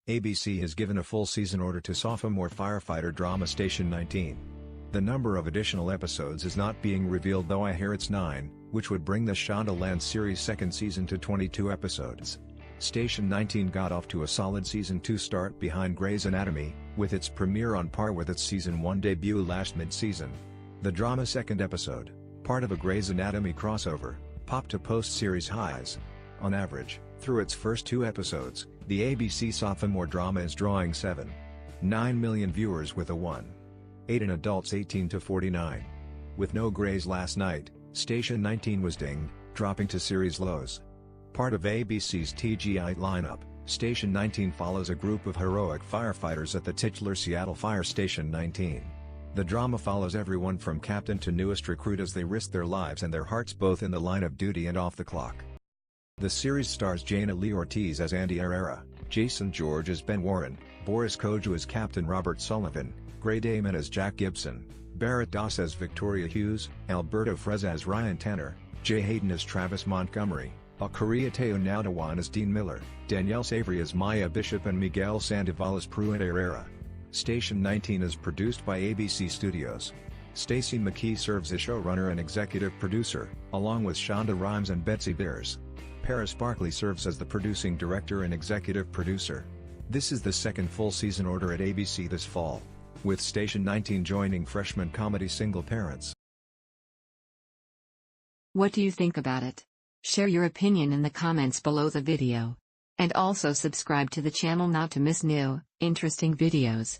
ABC has given a full season order to sophomore firefighter drama Station 19. The number of additional episodes is not being revealed, though I hear it's 9, which would bring the Shondaland series' second season to 22 episodes. Station 19 got off to a solid Season 2 start behind Grey's Anatomy, with its premiere on par with its Season 1 debut last mid-season. The drama's second episode, part of a Grey's Anatomy crossover, popped to post-series highs. On average, through its first 2 episodes, the ABC sophomore drama is drawing 7.9 million viewers with a 1.8 in adults 18 to 49. With no Grey's last night, Station 19 was dinged, dropping to series lows. Part of ABC's TGIT lineup, Station 19 follows a group of heroic firefighters at the titular Seattle Fire Station 19. The drama follows everyone from captain to newest recruit as they risk their lives and their hearts both in the line of duty and off the clock. The series stars Jaina Lee Ortiz as Andy Herrera, Jason George as Ben Warren, Boris Kodjoe as Captain Robert Sullivan, Damon as Jack Gibson, Barrett Doss as Victoria Hughes, Alberto Frezza as Ryan Tanner, Hayden as Travis Montgomery, Okieriete Onaodowan as Dean Miller, Danielle Savre as Maya Bishop, and Miguel Sandoval as Pruitt Herrera. Station 19 is produced by ABC Studios. Stacy McKee serves as showrunner and executive producer, along with Shonda, Rhimes and Betsy. Barclay serves as the producing director and executive producer. This is the second full season order at ABC this fall, with Station 19 joining freshman comedy Single Parents. What do you think about it? Share your opinion in the comments below the video. And also subscribe to the channel not to miss new, interesting videos.